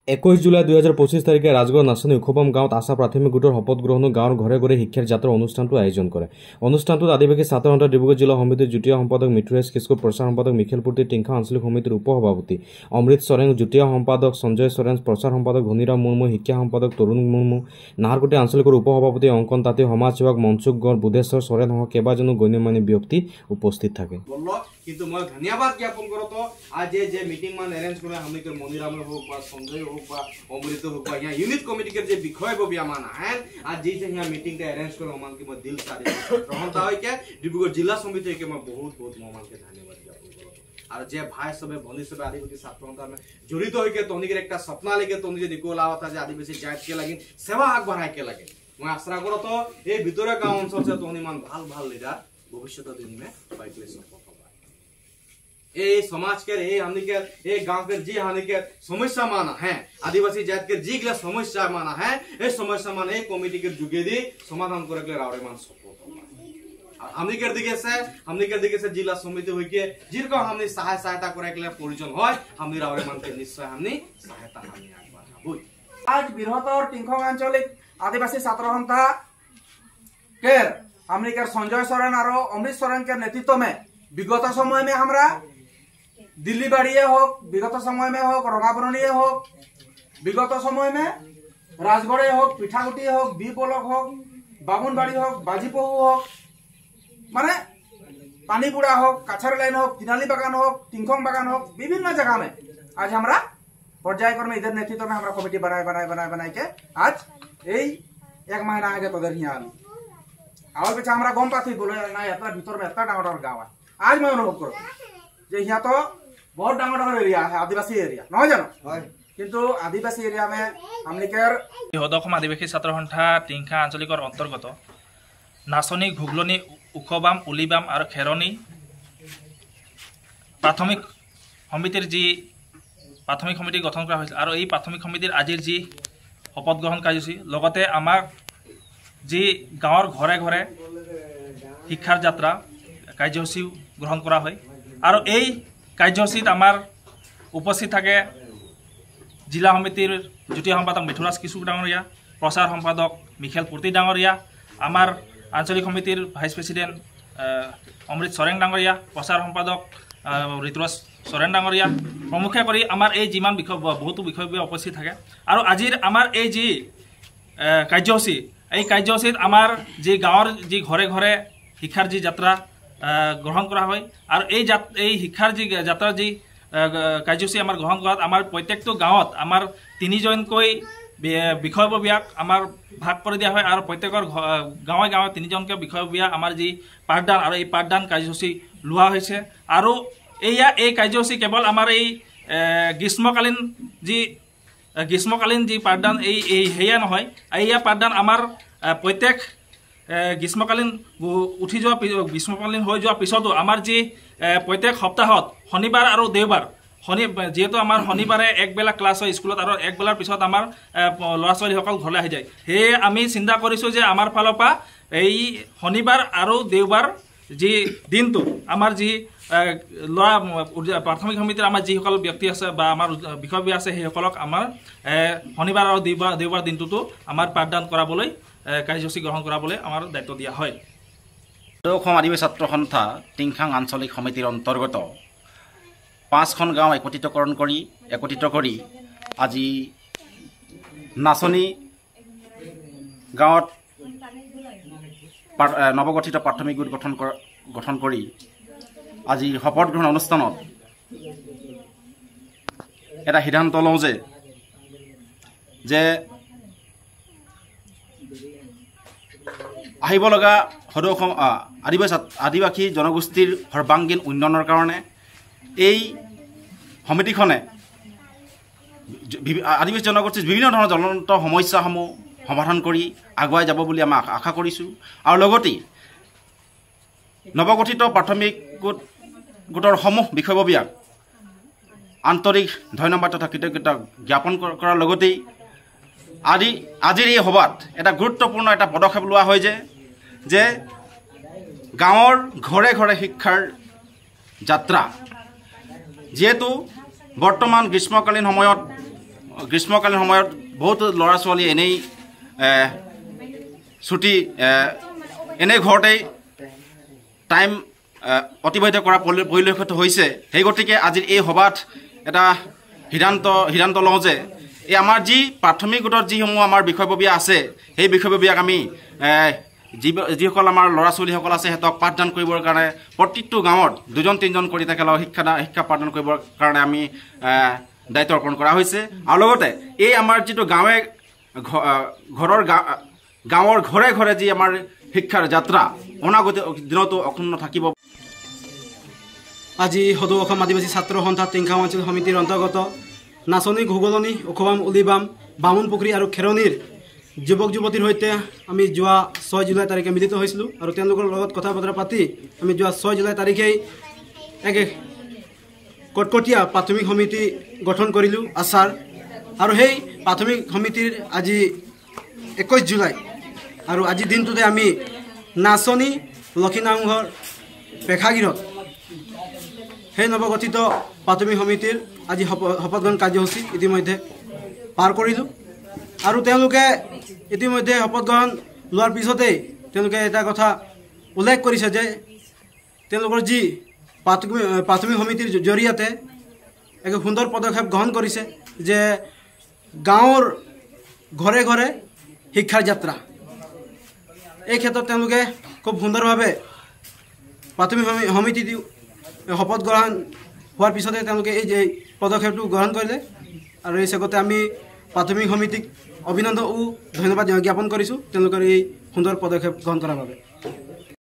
21 July 2025 তাৰিখে ৰাজগড় নাচনী উখবাম গাঁৱত আশা প্ৰাথমিক গোটৰ শপত গ্ৰহণ গাঁৱৰ ঘৰে ঘৰে শিক্ষাৰ যাত্ৰা অনুষ্ঠানটো আয়োজন কৰে। অনুষ্ঠানটোত আদিবাসী ছাত্ৰ সন্থা ডিব্ৰুগড় জিলা সমিতিৰ যুটীয়া সম্পাদক মিথুৰাজ কিস্কু, প্ৰচাৰ সম্পাদক মিখেলপুৰ্তি টিংখা আঞ্চলিক সমিতিৰ উপসভাপতি অমৃত চৰেং, যুটীয়া সম্পাদক সঞ্জয় চৰেন, প্ৰচাৰ সম্পাদক ধনীৰাম মুৰ্মু, শিক্ষা সম্পাদক তৰুণ মুৰ্মু, নাহৰকটীয়া আঞ্চলিকৰ উপসভাপতি অংকন তাঁতী, সমাজসেৱক মনসুখ গড়, বুধেশ্বৰ চৰেন সহ কেইবাজনো গণ্যমান্য ব্যক্তি উপস্থিত থাকে। কিন্তু মই ধন্যবাদ জ্ঞাপন করতো आज जे मीटिंग मान अरेंज करे हमनी के मनिराम हो बा संजय हो बा अमृत हो बा यहाँ यूनिट कमिटी के जे विषय बो बियामान है आज जे यहाँ मीटिंग के अरेंज करे मान के म दिल सारे रहनता होय के डिब्रुगढ़ जिला समिति के म बहुत बहुत मान के धन्यवाद ज्ञापन करतो। और जे भाई सबे बंधु सबे आदिवासी छात्र सन्था में जड़ित होय के तोनी के एकटा सपना लेके तोनी जे दिको लावता जे आदिवासी जात के लागि सेवा आग बढ़ाय के लागि मैं आशा करतो ए भितरे गांव अंचल से तोनी मान ভাল ভাল लीडर भविष्य दिन में पाइले सफल ए समाज के ए हमनी के ए गांव के जी हमनी के समस्या माना है आदिवासी जात के जी के समस्या माना है ए समस्या माने ए कमिटी के जुगेदी समाधान करे के रावरे मान सपोर्ट हमनी के दिखे से जिला समिति होय के जिरको हमनी सहायता करे के प्रयोजन होय हमनी रावरे मान के निश्चय हमनी सहायता हमनी आगबाढ़ाबो। आज बृहत्तर टिंखा आंचलिक आदिवासी छात्र सन्था के हमनी के संजय सोरेन और अमृत सोरेन के नेतृत्व में विगत समय में हमरा दिल्ली बाड़िए हो, विगत समय में हो रंगाबरणी हो, विगत समय में राजगढ़े हो, पिठागुटी हो, बी ब्लॉक हो, बामुनबाड़ी हो, बाजीपहु हो, माने पानीपुरा हो, काछार लाइन हो, तिनाली बागान हो, टिंखोंग बागान हो, विभिन्न जगह में आज हमरा पर्यायक्रमे इधर नेतृत्व में हमरा कमिटी बनाए के आज यही एक महीना आगे तो इधर यहाँ आवाज पीछे हमरा गम पाथी बोले ना इतना भीतर में इतना डांगर गाँव है। आज मैं अनुभव करो जे यहाँ तो बहुत डांगर एरिया है आदिवासी एरिया नहीं जानो किंतु आदिवासी एरिया में हमने के हदखम आदिवासी छात्र सन्था टिंखा आंचलिकर अंतर्गत नाचनी, घुगलनी, उखबाम, उलिबाम और खेरनी प्राथमिक समितिर जी प्राथमिक समिति गठन करा हयेछिल और এই प्राथमिक समितिर आजिर जी शपथ ग्रहण कार्यसूची लगते आमाक जी गाँवर घरे घरे शिक्षार यात्रा कार्यसूची ग्रहण करा हय और এই कार्यसूचित आमार उपस्थित থাকে जिला समितिर যুটীয়া সম্পাদক মিথুৰাজ কিস্কু ডাঙৰীয়া, प्रचार सम्पादक मिखेलपुर्ति डाঙৰীয়া, आमार आंचलिक समितिर भाइस प्रेसिडेंट अमृत चरें डाঙৰীয়া, प्रचार सम्पादक ऋतुराज चरें डाঙৰীয়া प्रमुखे करी आमार এই जिमान বিষয় बहुतो বিষয় उपस्थित থাকে और आजिर आमार এই जी कार्यसूची এই कार्यसूचित आमार जी गाँवर जी घरे घरे शिक्षार जी यात्रा ग्रहण करा হয় और এই শিক্ষাৰ जी যাত্ৰা जी कार्यसूची आमार ग्रहण करात आमार प्रत्येकটো गाँवत आमार 3জনকৈ বিষয়ববীয়াক आमार भाग कर दिया হয় और प्रत्येকৰ गाँवे गाँवे 3জনকৈ বিষয়ববীয়া आमार जी पाठदान और এই पाठदान कार्यसूची लोৱা হৈছে और এই कार्यसूची केवल आमार এই গ্ৰীষ্মকালীন जी पाठदान এই হেয়া নহয় এইয়া पाठदान आमार प्रत्येक ग्रीष्मकालीन उठी जो ग्रीष्मकालीन हो जो पिछतो आमार जी प्रत्येक सप्ताहत शनिबार और देवबार जीतु आमार शनिबारे एक बेला क्लास है स्कूल और एक बेलार पिछत आमार लड़ा छोली घर आहि जाए हे आमी चिंता करिसु जे आमार फाলৰ পৰা এই शनिबार और देवबार जी दिन तो आमार जी लड़ा प्राथमिक समितिर आमार जी व्यक्ति আছে বা आमार বিষয়বী আছে সেই সকলক आमार शनिबार और देवबार दिन तो आमार पाठदान कराবলৈ कार्यसूची ग्रहण कराবলৈ आमार दायित्व दिया है। हदखम आदिवासी छात्र सन्था टिंखांग आंचलिक समितिर अंतर्गत 5খন गाँव एकत्रित करी আজি नाचनी गाँवत नवगठित प्राथमिक गोट गठन करी আজি शपथ ग्रहण अनुष्ठानत এটা সিদ্ধান্ত লওঁ যে আহিব লগা হদখম आदिवासी जनगोष्ठीर सर्वांगीन उन्नयনৰ কাৰণে এই সমিতিখনে आदिवासी जनगोष्ठीर বিভিন্ন ধৰণৰ জ্বলন্ত সমস্যাসমূহ সমাধান কৰি আগুৱাই যাব বুলি আমি আশা কৰিছোঁ আৰু লগতে নৱগঠিত প্ৰাথমিক গোটৰ সমূহ বিষয়ববীয়াক আন্তৰিক ধন্যবাদ তথা কৃতজ্ঞতা জ্ঞাপন কৰাৰ লগতে আজিৰ এই সভাত এটা গুৰুত্বপূৰ্ণ এটা পদক্ষেপ লোৱা হয় যে গাঁৱৰ ঘৰে ঘৰে শিক্ষাৰ যাত্ৰা যেহেতু বৰ্তমান গ্ৰীষ্মকালীন সময়ত গ্ৰীষ্মকালীন সময়ত বহুতো ল'ৰা ছোৱালী এনেই ছুটি এনেই ঘৰতেই টাইম অতিবাহিত কৰা পৰিলক্ষিত হৈছে। সেই গতিকে আজিৰ এই সভাত এটা সিদ্ধান্ত লওঁ যে এই আমাৰ যি প্ৰাথমিক গোটত যিসমূহ আমাৰ বিষয়ববীয়া আছে সেই বিষয়ববীয়াক আমি যিসকল আমাৰ ল'ৰা ছোৱালীসকল আছে সিহঁতক পাঠদান কৰিবৰ কাৰণে প্ৰত্যেকটো গাঁৱত 2-3জন কৰি তেখেতক শিক্ষা পাঠদান কৰিবৰ কাৰণে আমি দায়িত্ব অৰ্পণ কৰা হৈছে। আৰু লগতে এই আমাৰ যিটো গাঁৱৰ ঘৰে ঘৰে যি আমাৰ শিক্ষাৰ যাত্ৰা অনাগত দিনতো অক্ষুণ্ণ থাকিব। আজি সদৌ অসম আদিবাসী ছাত্ৰ সন্থা টিংখাং আঞ্চলিক সমিতিৰ অন্তৰ্গত নাচনী ঘুগলনি উখবাম উলিবাম বামুণপুখুৰী আৰু খেৰণিৰ যুৱক যুৱতীৰ সৈতে আমি যোৱা 6 জুলাই তাৰিখে মিলিত হৈছিলোঁ আৰু তেওঁলোকৰ লগত কথা বতৰা পাতি আমি যোৱা 6 জুলাই তাৰিখেই এক কটকটীয়া প্ৰাথমিক সমিতি গঠন কৰিলোঁ আচাৰ। আৰু সেই প্ৰাথমিক সমিতিৰ আজি 21 জুলাই আৰু আজিৰ দিনটোতে আমি নাচনী লক্ষীনামঘৰ প্ৰেক্ষাগৃহত সেই নৱগঠিত প্ৰাথমিক সমিতিৰ আজি শপত গ্ৰহণ কাৰ্যসূচী ইতিমধ্যে পাৰ কৰিলোঁ। আৰু তেওঁলোকে ইতিমধ্যে শপত গ্ৰহণ লোৱাৰ পিছতেই তেওঁলোকে এটা কথা উল্লেখ কৰিছে যে তেওঁলোকৰ যি প্ৰাথমিক সমিতিৰ জৰিয়তে এক সুন্দৰ পদক্ষেপ গ্ৰহণ কৰিছে যে গাঁৱৰ ঘৰে ঘৰে শিক্ষাৰ যাত্ৰা। এই ক্ষেত্ৰত তেওঁলোকে খুব সুন্দৰভাৱে প্ৰাথমিক সমিতি শপত গ্ৰহণ হোৱাৰ পিছতে তেওঁলোকে এই যে পদক্ষেপটো গ্ৰহণ কৰিলে। আৰু এই চেগতে আমি প্ৰাথমিক সমিতিক অভিনন্দন ও ধন্যবাদ জ্ঞাপন কৰিছোঁ তেওঁলোকৰ এই সুন্দৰ পদক্ষেপ গ্ৰহণ কৰাৰ বাবে।